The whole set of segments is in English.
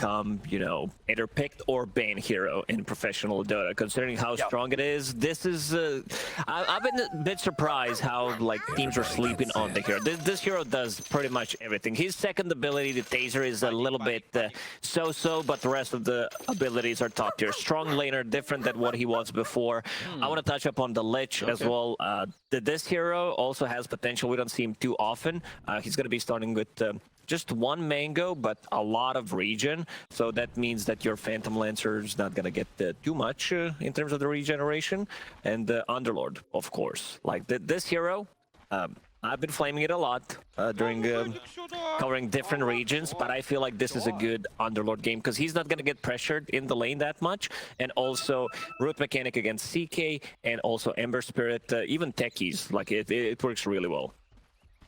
become, you know, either picked or banned hero in professional Dota. Considering how strong it is, this is I've been a bit surprised how like teams are sleeping on the hero. This hero does pretty much everything. His second ability, the taser, is a little bit so-so, but the rest of the abilities are top tier. Strong laner, different than what he was before. I want to touch up on the Lich as well. This hero also has potential. We don't see him too often. He's going to be starting with just one mango, but a lot of regen. So that means that your Phantom Lancer is not going to get too much in terms of the regeneration. And Underlord, of course. Like this hero, I've been flaming it a lot during covering different regions, but I feel like this is a good Underlord game because he's not going to get pressured in the lane that much. And also Root Mechanic against CK and also Ember Spirit, even techies, like it works really well.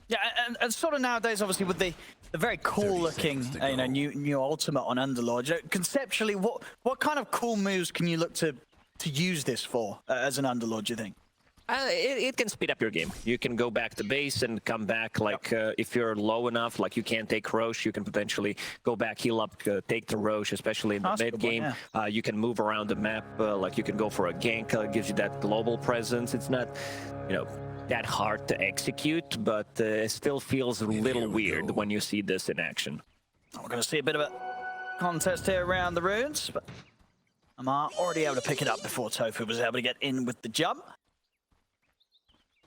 Yeah, and sort of nowadays, obviously, with the very cool-looking, you know, new ultimate on Underlord. Conceptually, what kind of cool moves can you look to use this for as an Underlord? Do you think? It can speed up your game. You can go back to base and come back. Like if you're low enough, like you can't take Roche, you can potentially go back, heal up, take the Roche, especially in the mid game. You can move around the map. Like you can go for a gank. Gives you that global presence. It's not, you know, that hard to execute, but it still feels a little weird when you see this in action. We're going to see a bit of a contest here around the runes, but Amar already able to pick it up before Tofu was able to get in with the jump.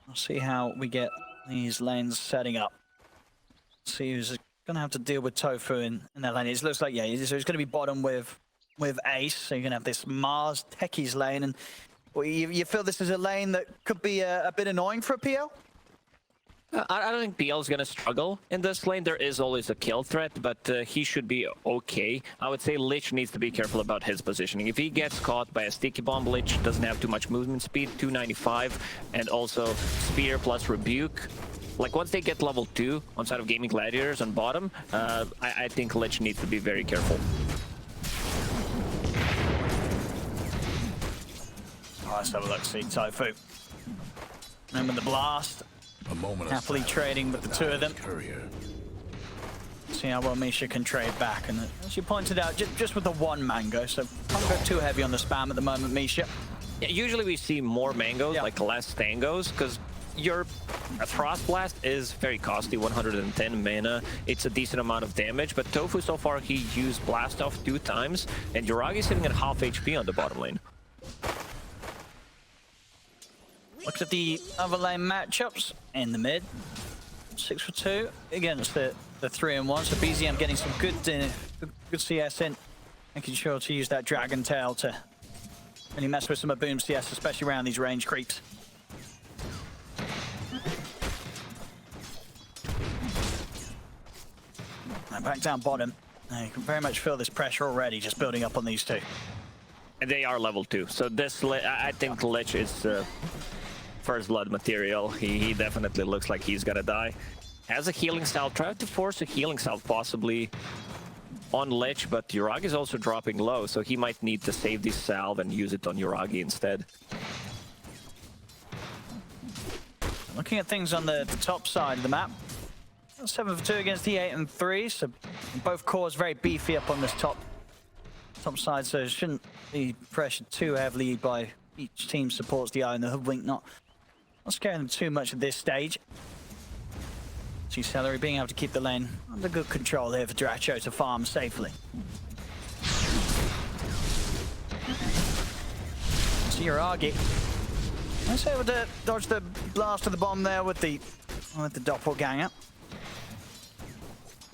We'll see how we get these lanes setting up. See who's going to have to deal with Tofu in that lane. It looks like, yeah, so he's going to be bottom with Ace, so you're going to have this Mars Techies lane, and well, you feel this is a lane that could be a bit annoying for a PL? I don't think PL is going to struggle in this lane. There is always a kill threat, but he should be okay. I would say Lich needs to be careful about his positioning. If he gets caught by a sticky bomb, Lich doesn't have too much movement speed, 295, and also Spear plus Rebuke. Like once they get level 2 on side of Gaming Gladiators on bottom, I think Lich needs to be very careful. Let's have a look, see Tofu. And with the blast, happily trading with the two of them. See how well Misha can trade back. And as you pointed out, just with the one mango, so can't go too heavy on the spam at the moment, Misha. Yeah, usually we see more mangoes, like less tangos, because your Frost Blast is very costly, 110 mana. It's a decent amount of damage, but Tofu so far, he used Blast Off 2 times, and Yuragi is sitting at half HP on the bottom lane. Looks at the other lane matchups in the mid. 6 for 2 against the 3-1. So BZM getting some good CS in, making sure to use that Dragon Tail to really mess with some of Boom CS, especially around these range creeps. And back down bottom. Now you can very much feel this pressure already, just building up on these two. And they are level 2, so this I think Lich is first blood material. He definitely looks like he's gonna die. Has a healing salve, tried to force a healing salve possibly on Lich, but Yuragi is also dropping low, so he might need to save this salve and use it on Yuragi instead. Looking at things on the top side of the map. 7 for 2 against the 8 and 3, so both cores very beefy up on this top side, so it shouldn't be pressured too heavily by each team supports the eye and the hoodwink, not scaring them too much at this stage. See Celery being able to keep the lane under good control here for Dracho to farm safely. See Yuragi. Nice able to dodge the blast of the bomb there with the doppelganger.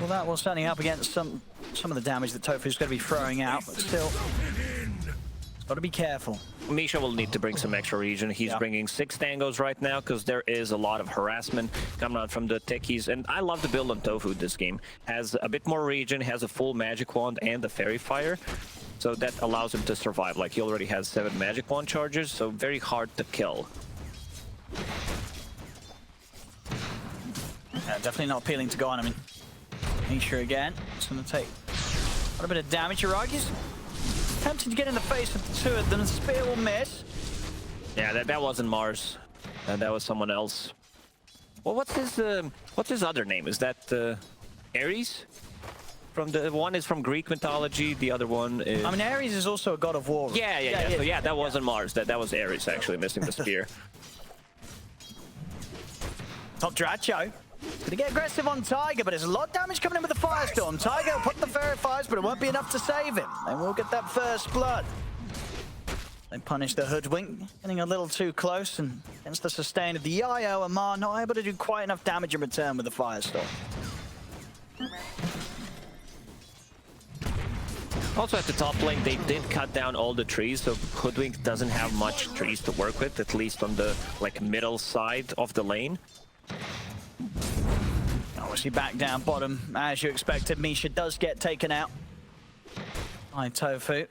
Well, that will certainly help against some of the damage that Tofu's going to be throwing out, but still, got to be careful. Misha will need to bring some extra regen. He's bringing 6 tangos right now because there is a lot of harassment coming out from the techies. And I love the build on Tofu this game. Has a bit more regen, has a full magic wand and the fairy fire. So that allows him to survive. Like he already has 7 magic wand charges, so very hard to kill. Yeah, definitely not appealing to go on. I mean, Misha again. It's going to take a bit of damage. Yuragi's tempted to get in the face of the two of them. The spear will miss. Yeah, that wasn't Mars. That was someone else. Well, what's his other name? Is that Ares? From the one is from Greek mythology, the other one is. I mean, Ares is also a god of war. Yeah. So yeah, that wasn't Mars. That was Ares actually missing the spear. Top Dracho. Gonna get aggressive on Tiger, but there's a lot of damage coming in with the Firestorm. Tiger will put the verifiers, but it won't be enough to save him. They will get that first blood. They punish the Hoodwink, getting a little too close, and against the sustain of the Yayo, Amar not able to do quite enough damage in return with the Firestorm. Also at the top lane, they did cut down all the trees, so Hoodwink doesn't have much trees to work with, at least on the middle side of the lane. Obviously back down bottom, as you expected. Misha does get taken out by Tofu.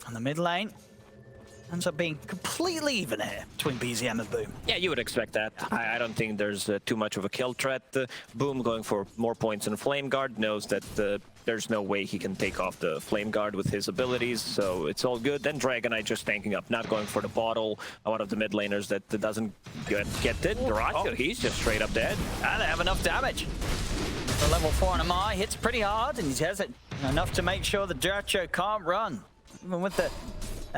On the mid lane, ends up being completely even here between BZM and Boom. Yeah, you would expect that. I don't think there's too much of a kill threat. Boom going for more points in Flame Guard knows that there's no way he can take off the Flame Guard with his abilities, so it's all good. Then Dragonite just tanking up, not going for the bottle. One of the mid laners that doesn't get it. Yuragi, he's just straight up dead. And they have enough damage. The level 4 on Amai hits pretty hard, and he has it enough to make sure the Dracho can't run. Even with the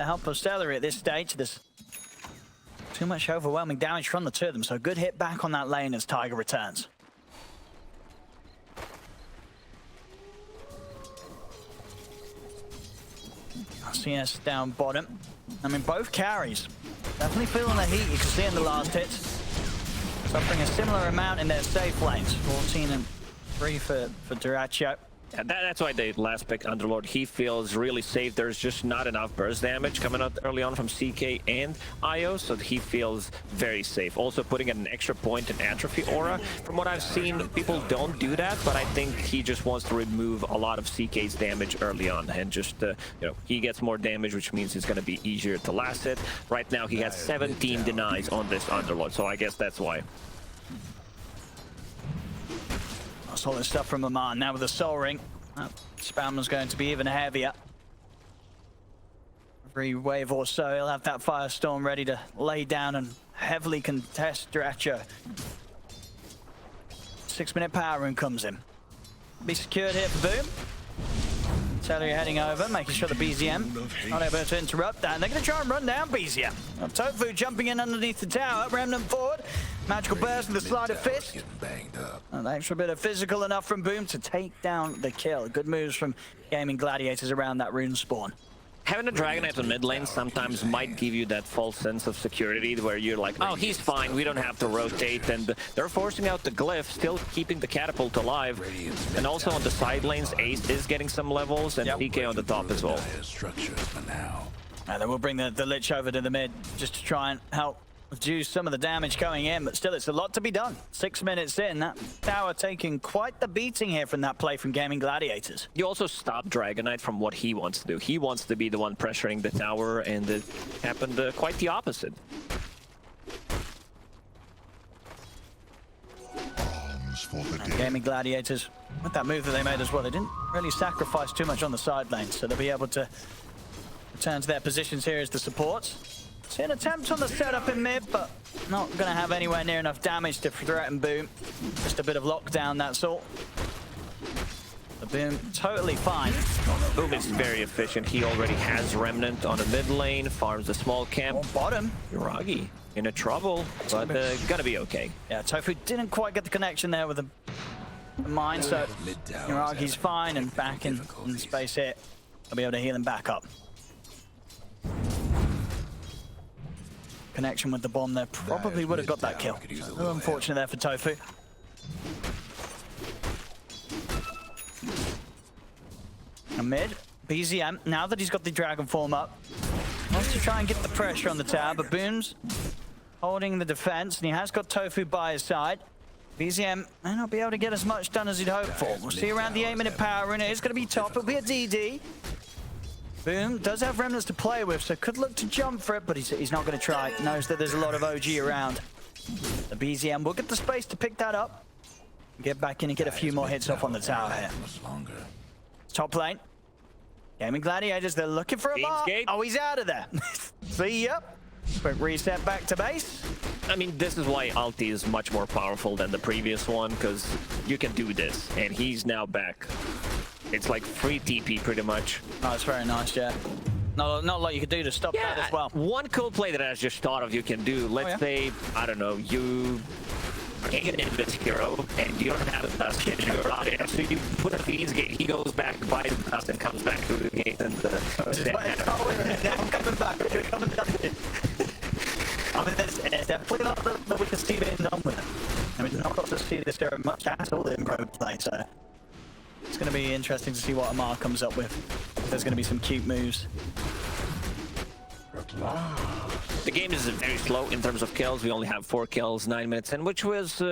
help of Celery at this stage, there's too much overwhelming damage from the two of them, so good hit back on that lane as Tiger returns. CS down bottom. I mean, both carries. Definitely feeling the heat, you can see in the last hits. Suffering a similar amount in their safe lanes. 14 and 3 for Duracho. Yeah, that's why the last pick, Underlord, he feels really safe. There's just not enough burst damage coming out early on from CK and IO, so he feels very safe. Also putting an extra point in Atrophy Aura. From what I've seen, people don't do that, but I think he just wants to remove a lot of CK's damage early on, and just, he gets more damage, which means it's going to be easier to last it. Right now, he has 17 denies on this Underlord, so I guess that's why. Solid stuff from Aman. Now with the Soul Ring, spam is going to be even heavier. Every wave or so, he'll have that Firestorm ready to lay down and heavily contest Dracho. 6-minute power rune comes in. Be secured here for Boom. Celery heading over, making sure the BZM not able to interrupt that. And they're going to try and run down BZM. Now, Tofu jumping in underneath the tower. Remnant forward. Magical burst with the slide of fist. An extra bit of physical enough from Boom to take down the kill. Good moves from Gaming Gladiators around that rune spawn. Having a Dragonite on mid lane sometimes might give you that false sense of security where you're like, oh, he's fine, we don't have to rotate, and they're forcing out the Glyph, still keeping the Catapult alive. And also on the side lanes, Ace is getting some levels, and PK on the top as well. And then we'll bring the Lich over to the mid just to try and help reduce some of the damage going in, but still it's a lot to be done. 6 minutes in, that tower taking quite the beating here from that play from Gaming Gladiators. You also stop Dragonite from what he wants to do. He wants to be the one pressuring the tower, and it happened quite the opposite. Gaming Gladiators, with that move that they made as well, they didn't really sacrifice too much on the side lane, so they'll be able to return to their positions here as the supports. See an attempt on the setup in mid, but not going to have anywhere near enough damage to threaten Boom. Just a bit of lockdown, that's all. The Boom totally fine. Boom is very efficient. He already has Remnant on the mid lane, farms the small camp. On bottom. Yuragi in a trouble, but gonna be okay. Yeah, Tofu didn't quite get the connection there with the mine, so Yuragi's fine and back in space here. I'll be able to heal him back up. Connection with the bomb there probably would have got that kill. So a little unfortunate there for Tofu. And mid, BZM, now that he's got the Dragon form up, wants to try and get the pressure on the tower, but Boom's holding the defense, and he has got Tofu by his side. BZM may not be able to get as much done as he'd hoped for. We'll see around the 8-minute power rune. It is going to be top. It'll be a DD. Boom does have remnants to play with, so could look to jump for it, but he's not going to try. Knows that there's a lot of OG around. The BZM will get the space to pick that up. Get back in and get a few more hits off on the tower here. Top lane. Gaming Gladiators, they're looking for a bar. Oh, he's out of there. See ya. Quick reset back to base. I mean, this is why Alti is much more powerful than the previous one, because you can do this, and he's now back. It's like free TP pretty much. Oh, it's very nice, yeah. Not a lot you could do to stop that as well. One cool play that I just thought of you can do. Let's say, I don't know, you get in this hero and you don't have a dust in your audience, so you put a Fiend's Gate, he goes back, buys the dust, and comes back to the gate. And I'm coming back. We're coming down here. I mean, it's definitely not that we can see it done with it. I mean, not got to see this hero much at all in road play, so it's going to be interesting to see what Amar comes up with. If there's going to be some cute moves. The game is very slow in terms of kills. We only have 4 kills, 9 minutes in, which was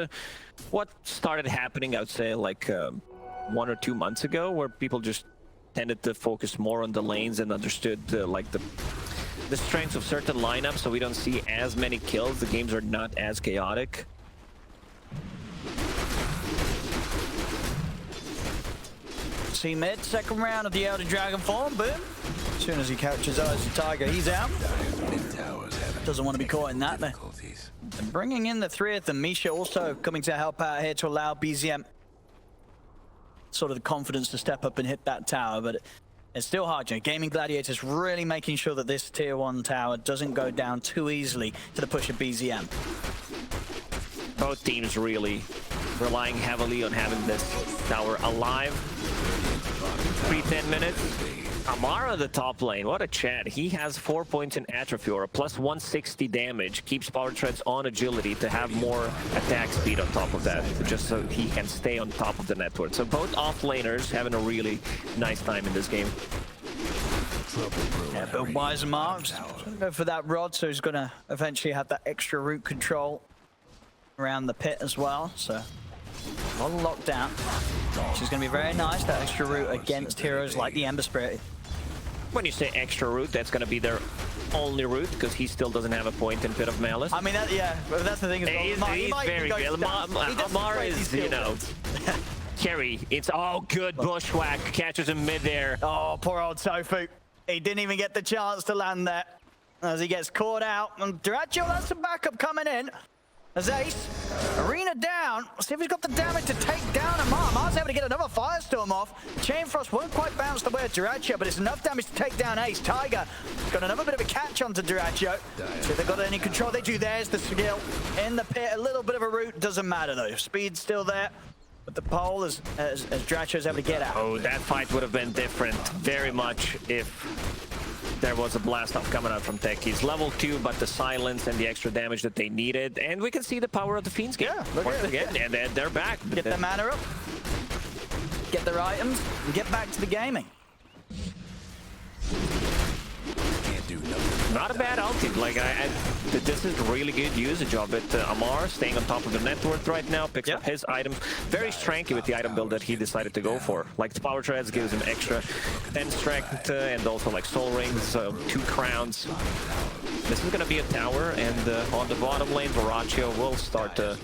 what started happening, I would say, like 1 or 2 months ago, where people just tended to focus more on the lanes and understood like the strengths of certain lineups, so we don't see as many kills. The games are not as chaotic. See mid, second round of the Elder Dragon form, boom. As soon as he catches eyes of Tiger, he's out. Doesn't want to be caught in that there. And bringing in the 3 of them, Misha also coming to help out here to allow BZM sort of the confidence to step up and hit that tower, but it's still hard, you know. Gaming Gladiators really making sure that this tier 1 tower doesn't go down too easily to the push of BZM. Both teams really relying heavily on having this tower alive. 3-10 minutes. Amara the top lane, what a chat. He has 4 points in atrophy aura, plus 160 damage, keeps power treads on agility to have more attack speed on top of that, just so he can stay on top of the network. So both off laners having a really nice time in this game. Yeah, but wise Amar, gonna go for that rod, so he's gonna eventually have that extra route control around the pit as well, so all locked down, which is going to be very nice, that extra route against heroes like the Ember Spirit. When you say extra route, that's going to be their only route, because he still doesn't have a point in Pit of Malice. I mean, yeah, but that's the thing as well. He's very good. Amar is, you know, carry. It's all good. Bushwhack catches him mid-air. Oh, poor old Tofu. He didn't even get the chance to land there as he gets caught out. And Duracho has some backup coming in. As Ace, Arena down. Let's see if he's got the damage to take down Amar. Amar's able to get another Firestorm off. Chain Frost won't quite bounce the way of Duracho, but it's enough damage to take down Ace. Tiger got another bit of a catch onto Duracho. So if they've got any control, they do. There's the skill in the pit. A little bit of a route, doesn't matter though. Speed's still there. But the pole, as Duracho's able to get out. Oh, that fight would have been different very much if there was a blast off coming out from Techies. Level 2, but the silence and the extra damage that they needed. And we can see the power of the Fiend's Gate. Yeah, look at it. Again, and they're back. Get their mana up, get their items, and get back to the gaming. Not a bad ulti. Like, this is really good usage of it. Amar staying on top of the network right now, picks up his items. Very strengthy with the item build that he decided to go for. Like, the power treads gives him extra 10 strength and also like soul rings, 2 crowns. This is going to be a tower, and on the bottom lane, Varaccio will start to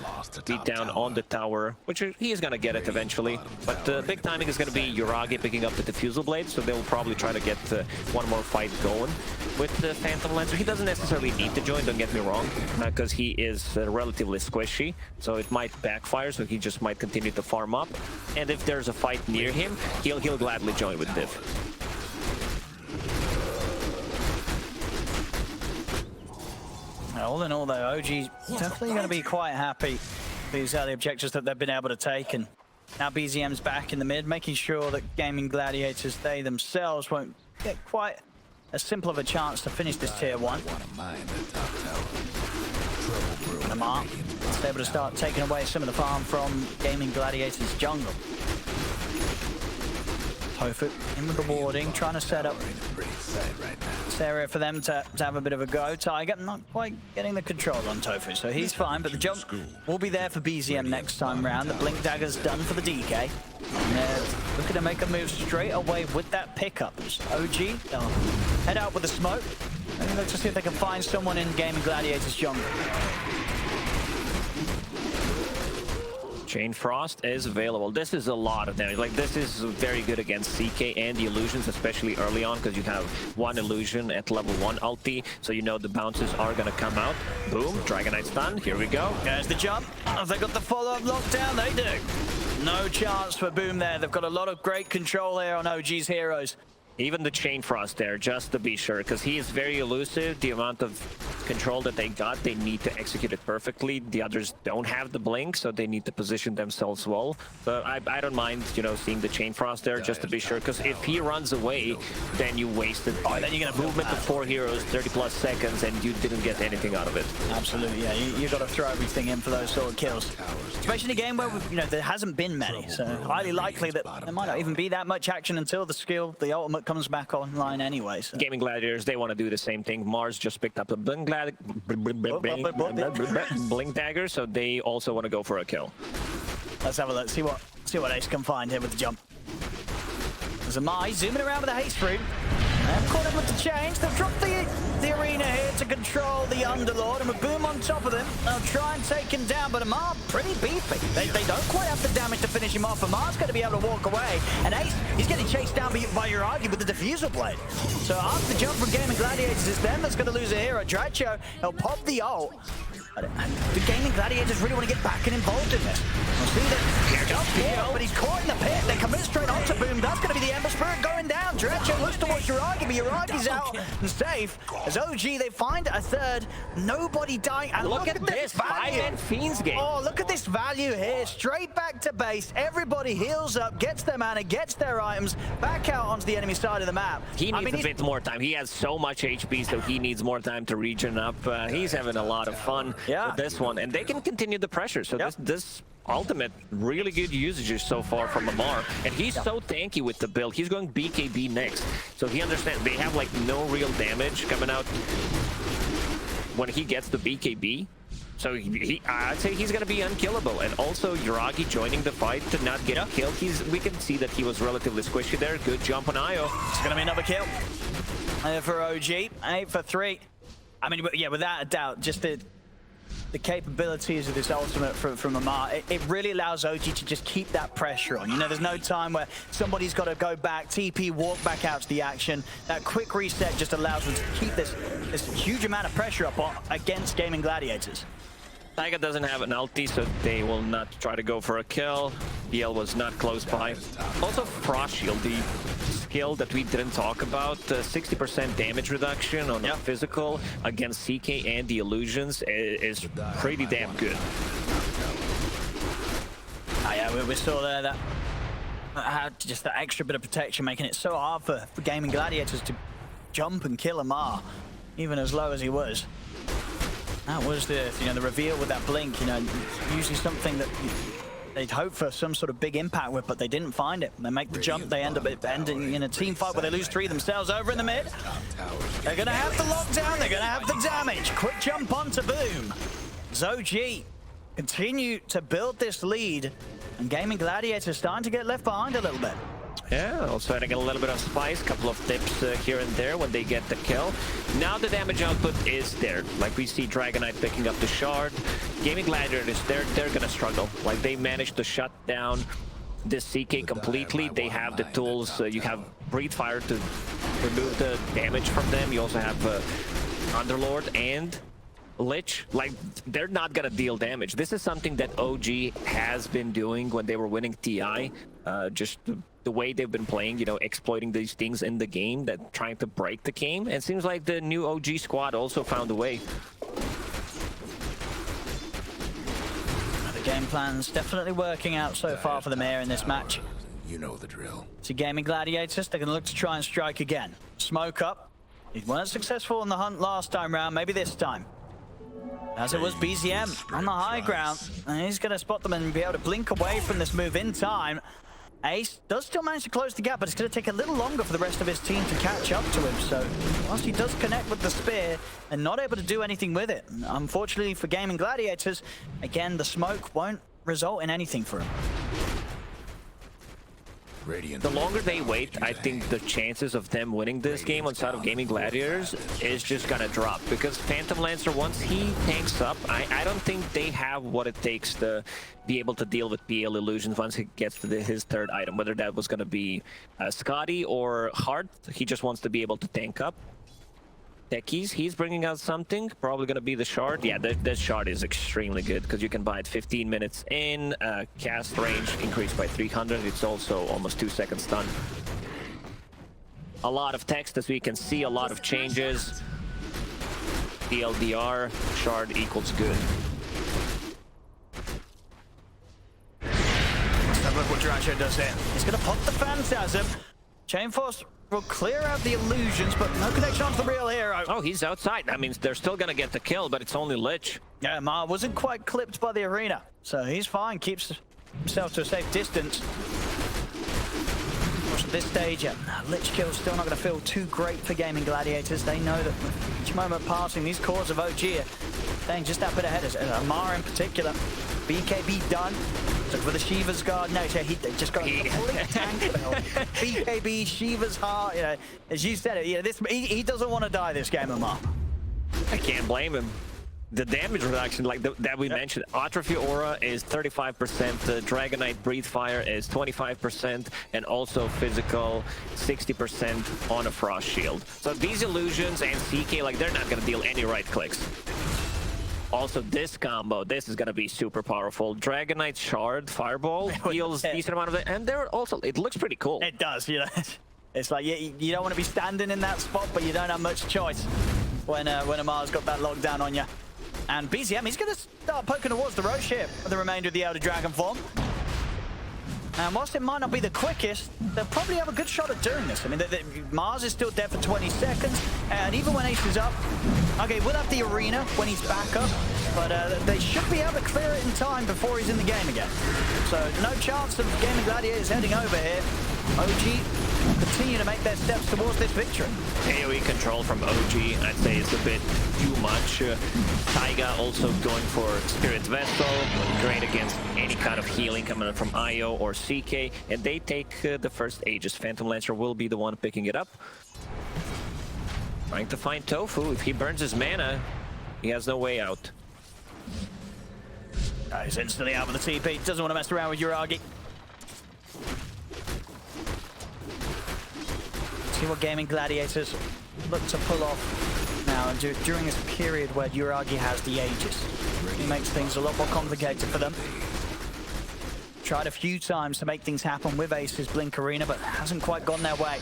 beat down on the tower, which he is going to get it eventually. But the big timing is going to be Yuragi picking up the Diffusal Blade, so they will probably try to get one more fight going with the Phantom Lancer. He doesn't necessarily need to join, don't get me wrong, because he is relatively squishy, so it might backfire, so he just might continue to farm up. And if there's a fight near him, he'll gladly join with Div. All in all, though, OG's definitely going to be quite happy. These are the objectives that they've been able to take, and now BZM's back in the mid, making sure that Gaming Gladiators, they themselves won't get quite as simple of a chance to finish this tier 1. And Amar is able to start taking away some of the farm from Gaming Gladiators' jungle. Tofu in with the warding, trying to set up this area for them to have a bit of a go. Tiger not quite getting the control on Tofu, so he's fine, but the jump will be there for BZM next time round. The Blink Dagger's done for the DK. And they're looking to make a move straight away with that pickup. OG, they'll head out with the smoke. And look to see if they can find someone in Gaming Gladiators jungle. Chain Frost is available. This is a lot of damage. Like, this is very good against CK and the illusions, especially early on, because you have one illusion at level 1 ulti, so you know the bounces are gonna come out. Boom, Dragonite stun, here we go. There's the jump. Have they got the follow-up lockdown? They do. No chance for Boom there. They've got a lot of great control here on OG's heroes. Even the Chain Frost there, just to be sure, because he is very elusive. The amount of control that they got, they need to execute it perfectly. The others don't have the blink, so they need to position themselves well. So I don't mind, you know, seeing the Chain Frost there, just to be sure, because if he runs away, then you wasted then you're gonna movement of 4 heroes, 30+ seconds, and you didn't get anything out of it. Absolutely, yeah. You got to throw everything in for those sort of kills. Especially in a game where, you know, there hasn't been many, so highly likely that there might not even be that much action until the skill, the ultimate, comes back online anyway. So. Gaming Gladiators, they want to do the same thing. Mars just picked up a blink dagger, so they also want to go for a kill. Let's have a look. See what Ace can find here with the jump. There's a Mai zooming around with a haste fruit. And caught him with the change. They've dropped the arena here to control the Underlord, and with Boom on top of them, they'll try and take him down, but Amar pretty beefy. They don't quite have the damage to finish him off. Amar's going to be able to walk away, and Ace, he's getting chased down by Yuragi with the diffusal blade. So after the jump from Gaming Gladiators, it's them that's going to lose a hero. Dracho, he'll pop the ult. The Gaming Gladiators really want to get back and involved in this. We'll see that but he's caught in the pit. They commit straight onto Boom. That's going to be the Ember Spirit going down. Dracho looks towards Yuragi, but Yuragi's out and safe. As OG, they find a third. Nobody dying. And look at this 5-man Fiends game. Oh, look at this value here. Straight back to base. Everybody heals up, gets their mana, gets their items, back out onto the enemy side of the map. He needs a bit more time. He has so much HP, so he needs more time to regen up. He's having a lot of fun with this one, and they can continue the pressure. So this ultimate, really good usages so far from Amar, and he's so tanky with the build. He's going BKB next, so he understands they have like no real damage coming out when he gets the BKB. So I'd say he's going to be unkillable. And also Yuragi joining the fight to not get killed. We can see that he was relatively squishy there. Good jump on Io. It's going to be another kill for OG. 8 for 3. I mean, yeah, without a doubt, just the capabilities of this ultimate from Amar, it really allows OG to just keep that pressure on. You know, there's no time where somebody's got to go back, TP, walk back out to the action. That quick reset just allows them to keep this huge amount of pressure up against Gaming Gladiators. Taiga doesn't have an ulti, so they will not try to go for a kill. BL was not close by. Also, Frost Shield, the skill that we didn't talk about, 60% damage reduction on physical against CK and the illusions is pretty damn good. Oh yeah, we saw there that just that extra bit of protection, making it so hard for Gaming Gladiators to jump and kill Amar, even as low as he was. That was the reveal with that blink. You know, usually something that they'd hope for some sort of big impact with, but they didn't find it. They make the jump, they end up ending in a team fight where they lose 3 themselves over in the mid. They're gonna have the lockdown, they're gonna have the damage. Quick jump onto Boom. ZOG continue to build this lead, and Gaming Gladiators starting to get left behind a little bit. Yeah, also adding a little bit of spice, couple of tips here and there when they get the kill. Now the damage output is there. Like we see Dragonite picking up the shard. Gaming Gladiators, they're gonna struggle. Like they managed to shut down this CK completely. They have the tools. You have Breathe Fire to remove the damage from them. You also have Underlord and Lich. Like, they're not gonna deal damage. This is something that OG has been doing when they were winning TI. Just the way they've been playing, you know, exploiting these things in the game, that trying to break the game. And it seems like the new OG squad also found a way. The game plan's definitely working out so far for them here in this match. You know the drill. See Gaming Gladiators, they're gonna look to try and strike again. Smoke up. They weren't successful on the hunt last time round, maybe this time. As it was BZM on the high ground, and he's going to spot them and be able to blink away from this move in time. Ace does still manage to close the gap, but it's going to take a little longer for the rest of his team to catch up to him. So whilst he does connect with the spear, they're not able to do anything with it. Unfortunately for Gaming Gladiators, again, the smoke won't result in anything for him. the longer they wait, I think the chances of them winning this game on side of Gaming Gladiators is just gonna drop. Because Phantom Lancer, once he tanks up, I don't think they have what it takes to be able to deal with PL illusions once he gets to his third item. Whether that was gonna be Scotty or Hart, he just wants to be able to tank up. Techies, he's bringing out something, probably gonna be the shard. Yeah, that shard is extremely good because you can buy it 15 minutes in, cast range increased by 300. It's also almost 2 seconds stun. A lot of text, as we can see, a lot of changes. TLDR, shard equals good. Let's have a look what Yuragi does here. He's gonna pop the Phantasm. Chain Force will clear out the illusions, but no connection onto the real hero. Oh, he's outside. That means they're still gonna get the kill, but it's only Lich. Yeah, Mar wasn't quite clipped by the arena, so he's fine, keeps himself to a safe distance. At this stage, Lich kill's still not going to feel too great for Gaming Gladiators. They know that with each moment passing, these cores of OG are staying just that bit ahead. As Amar in particular, BKB done. Look for the Shiva's guard. No, they just got a complete tank build. BKB, Shiva's heart. You know, as you said it, you know, he doesn't want to die this game, Amar. I can't blame him. The damage reduction, like that we mentioned, Atrophy Aura is 35%, Dragonite Breathe Fire is 25%, and also Physical 60% on a Frost Shield. So these illusions and CK, like, they're not going to deal any right clicks. Also, this combo, this is going to be super powerful. Dragonite Shard Fireball deals a decent amount of it, and they're also, it looks pretty cool. It does, you know. It's like you don't want to be standing in that spot, but you don't have much choice when Amar's got that lockdown on you. And BZM, he's going to start poking towards the Roche here for the remainder of the Elder Dragon form. And whilst it might not be the quickest, they'll probably have a good shot at doing this. I mean, Mars is still dead for 20 seconds, and even when Ace is up, okay, we'll have the arena when he's back up, but they should be able to clear it in time before he's in the game again. So no chance of Gaming Gladiators heading over here. OG continue to make their steps towards this victory. AoE control from OG, I'd say, is a bit too much. Taiga also going for Spirit Vessel, great against any kind of healing coming from IO or CK, and they take the first Aegis. Phantom Lancer will be the one picking it up. Trying to find Tofu. If he burns his mana, he has no way out. He's instantly out with the TP, doesn't want to mess around with Yuragi. See what Gaming Gladiators look to pull off now during this period where Yuragi has the Aegis. It makes things a lot more complicated for them. Tried a few times to make things happen with Ace's Blink Arena, but hasn't quite gone their way.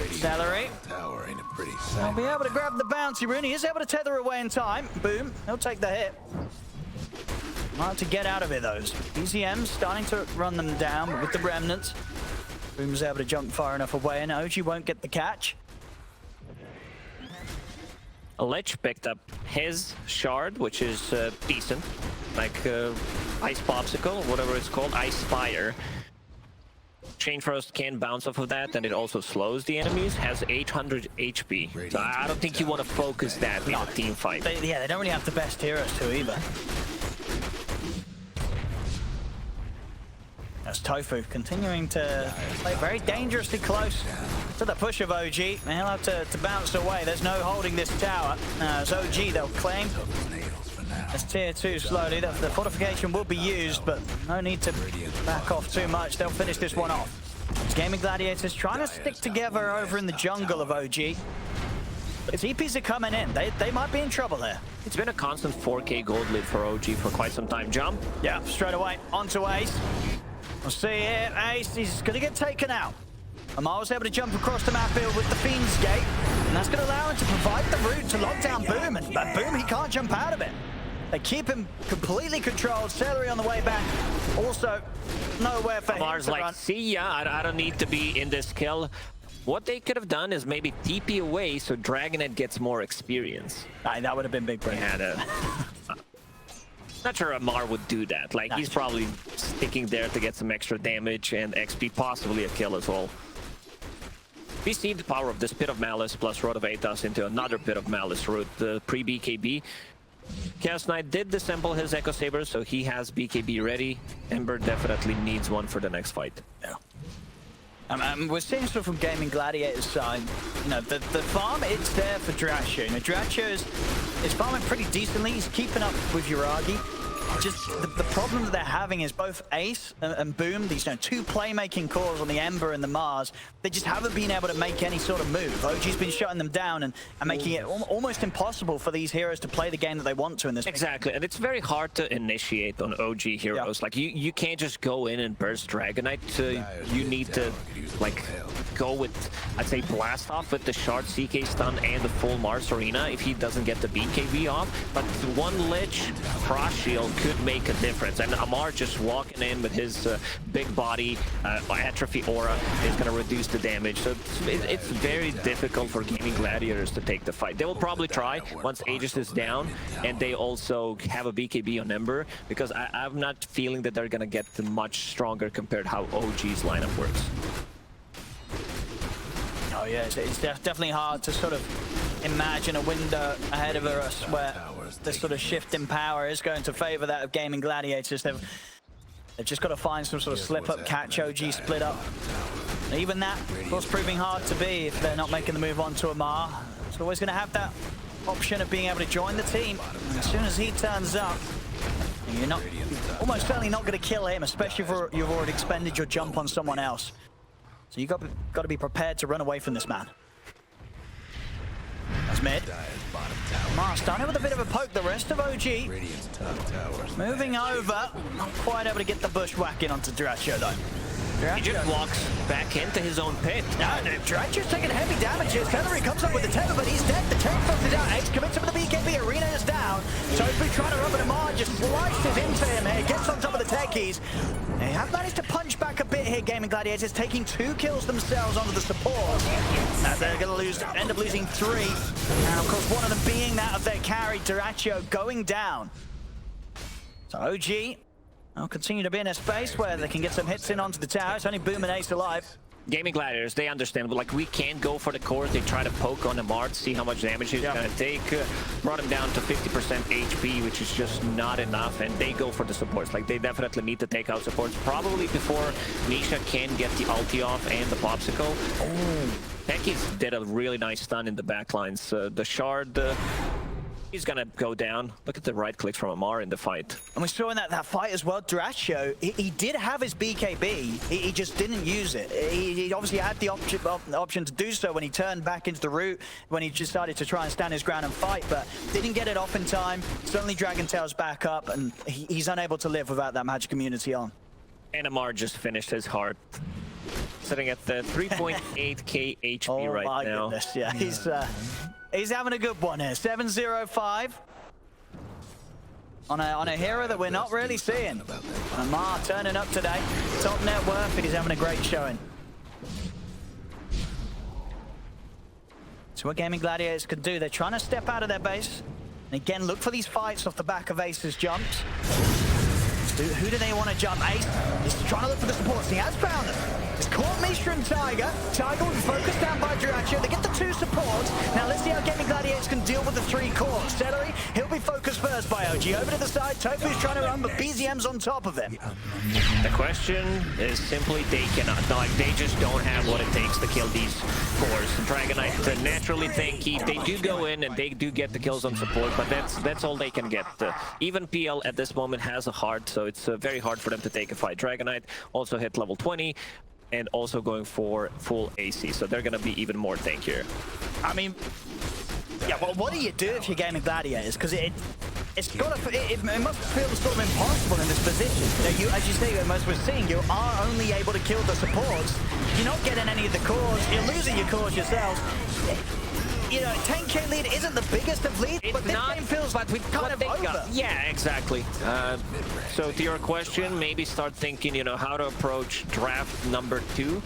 Celery. He'll be able to grab the bouncy rune. He is able to tether away in time. Boom. He'll take the hit. Hard to get out of it, those. BZM starting to run them down, but with the remnants. Boom's able to jump far enough away, and OG won't get the catch. Lich picked up his shard, which is decent. Like Ice Popsicle, whatever it's called, Ice Fire. Chain Frost can bounce off of that, and it also slows the enemies. Has 800 HP. So I don't think you want to focus that in a team fight. Yeah, they don't really have the best heroes to either. That's Tofu continuing to play very dangerously close to the push of OG. And he'll have to bounce away. There's no holding this tower. As OG, they'll claim. As tier 2 slowly, the fortification will be used, but no need to back off too much. They'll finish this one off. It's Gaming Gladiators trying to stick together over in the jungle of OG. But TPs are coming in. They might be in trouble here. It's been a constant 4K gold lead for OG for quite some time. Jump. Yeah, straight away onto Ace. We'll see here, Ace, he's going to get taken out. Amar was able to jump across the map field with the Fiend's Gate, and that's going to allow him to provide the route to lock down Boom, and that Boom, he can't jump out of it. They keep him completely controlled. Celery on the way back. Also, nowhere for Amar's him to like, run. see ya, I don't need to be in this kill. What they could have done is maybe TP away so Dragonite gets more experience. That would have been big brain. Not sure Amar would do that. Like, he's probably sticking there to get some extra damage and XP, possibly a kill as well. We see the power of this Pit of Malice plus Rod of Aethos into another Pit of Malice route, the pre-BKB. Chaos Knight did disassemble his Echo Saber, so he has BKB ready. Ember definitely needs one for the next fight. Yeah. We're seeing stuff from Gaming Gladiator's side. You know, the farm, it's there for Dracho. You know, Dracho is farming pretty decently. He's keeping up with Yuragi. Just the problem that they're having is both Ace and Boom, these two playmaking cores on the Ember and the Mars, they just haven't been able to make any sort of move. OG's been shutting them down and making it almost impossible for these heroes to play the game that they want to in this. Exactly, and it's very hard to initiate on OG heroes. Yeah. Like you can't just go in and burst Dragonite. You need to like go with, I'd say, blast off with the shard CK stun and the full Mars Arena if he doesn't get the BKB off. But one Lich cross shield could make a difference, and Amar just walking in with his big body atrophy aura is going to reduce the damage. So it's very difficult for Gaming Gladiators to take the fight. They will probably try once Aegis is down, and they also have a BKB on Ember, because I'm not feeling that they're going to get much stronger compared to how OG's lineup works. Oh yeah, it's definitely hard to sort of imagine a window ahead of us where this sort of shift in power is going to favor that of Gaming Gladiators. They've just got to find some sort of slip-up, catch OG split up. Even that, of course, proving hard to be if they're not making the move on to Amar. It's always going to have that option of being able to join the team. And as soon as he turns up, you're almost certainly not going to kill him, especially if you've already expended your jump on someone else. So you've got to be prepared to run away from this man. That's mid. Mars starting with a bit of a poke. The rest of OG moving over. Not quite able to get the bushwhacking onto Dracho though. He just walks back into his own pit. No, Dracho's taking heavy damages. Hillary comes up with the tether, but he's dead. The tank throws it out. Ace commits him with the BKB. Arena is down. Tofu trying to run, but Amar just slices into him here. Gets on top of the techies. They have managed to punch back a bit here, Gaming Gladiators, taking 2 kills themselves onto the support. They're going to end up losing 3. And of course, one of them being that of their carry, Dracho, going down. So OG will continue to be in a space where they can get some hits in onto the tower. It's only Boom and Ace alive. Gaming Gladiators, they understand, but like we can't go for the cores. They try to poke on Amar to see how much damage he's gonna take. Brought him down to 50% HP, which is just not enough, and they go for the supports. Like they definitely need to take out supports, probably before Misha can get the ulti off and the popsicle. Oh, Techies did a really nice stun in the backlines. The shard, he's gonna go down. Look at the right clicks from Amar in the fight. And we saw in that fight as well, Dracho, he did have his BKB, he just didn't use it. He obviously had the option to do so when he turned back into the route, when he just started to try and stand his ground and fight, but didn't get it off in time. Suddenly Dragon Tail's back up, and he's unable to live without that magic immunity on. And Amar just finished his heart. Sitting at the 3.8k HP right now. Oh my goodness, yeah. He's having a good one here. 7-0-5 on a hero that we're not really seeing. Amar turning up today. Top net worth, and he's having a great showing. So what Gaming Gladiators can do, they're trying to step out of their base. And again, look for these fights off the back of Ace's jumps. Who do they want to jump? Ace is trying to look for the supports. He has found them. He's caught Mishra and Tiger. Tiger will be focused down by Dracho. They get the 2 supports. Now let's see how Gaming Gladiators can deal with the 3 cores. Celery, he'll be focused first by OG. Over to the side, Tofu's trying to run, but BZM's on top of him. The question is simply they cannot. Like, they just don't have what it takes to kill these cores. Dragonite naturally tanky. They do go in and they do get the kills on support, but that's all they can get. Even PL at this moment has a heart, so it's very hard for them to take a fight. Dragonite also hit level 20 and also going for full AC, so they're gonna be even more tankier. I mean, yeah, well, what do you do if you're Gaming Gladiators? Because it must feel sort of impossible in this position. You know, as you say, as we're seeing, you are only able to kill the supports. You're not getting any of the cores. You're losing your cores yourselves. You know, 10k lead isn't the biggest of leads, but this game feels like we've kind of over. Yeah, exactly. So to your question, maybe start thinking, you know, how to approach draft number 2.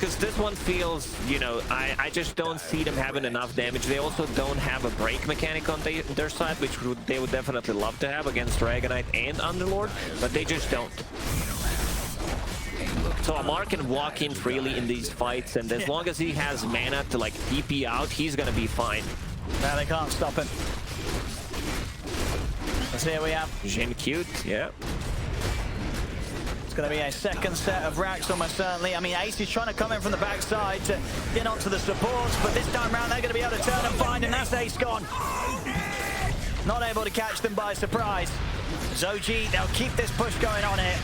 Because this one feels, you know, I just don't see them having enough damage. They also don't have a break mechanic on their side, which they would definitely love to have against Dragonite and Underlord, but they just don't. So Amar can walk in freely in these fights, and as long as he has mana to like DP out, he's gonna be fine. Now they can't stop him. So here we have Jin cute, yeah. going to be a second set of racks almost certainly. I mean, Ace is trying to come in from the backside to get onto the supports, but this time around they're going to be able to turn and find, and that's Ace gone. Not able to catch them by surprise. OG, they'll keep this push going on here.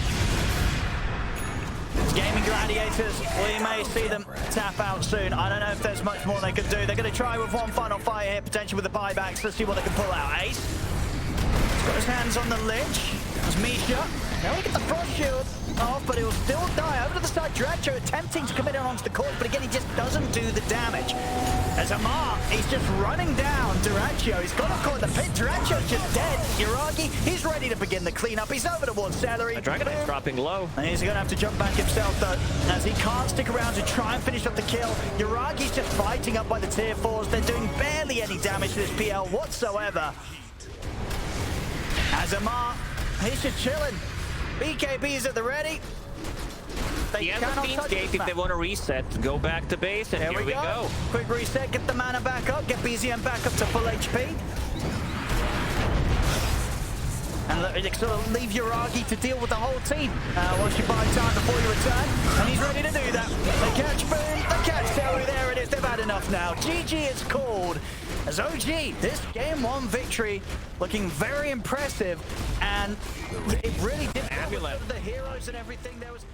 It's Gaming Gladiators, we may see them tap out soon. I don't know if there's much more they could do. They're going to try with one final fire here, potentially with the buybacks. Let's see what they can pull out. Ace, he's got his hands on the ledge. There's Misha. Now we get the frost shield off, but he will still die. Over to the side, Duracho attempting to come in onto the course, but again, he just doesn't do the damage. As Amar, he's just running down Duracho. He's got him caught in the pit. Duracho's just dead. Yuragi, he's ready to begin the cleanup. He's over towards Celery. Dragon is dropping low. And he's going to have to jump back himself, though, as he can't stick around to try and finish up the kill. Yuragi's just fighting up by the tier 4s. They're doing barely any damage to this PL whatsoever. As Amar, he's just chilling. BKB's at the ready. They cannot touch Gate if they want to reset, go back to base, and here we go. Quick reset, get the mana back up, get BZM back up to full HP. And sort of leave Yuragi to deal with the whole team once you buy time before you return. And he's ready to do that. They catch Boom, they catch Celery, there it is, they've had enough now. GG is called. As OG, this game 1 victory looking very impressive, and it really did. The heroes and everything, there was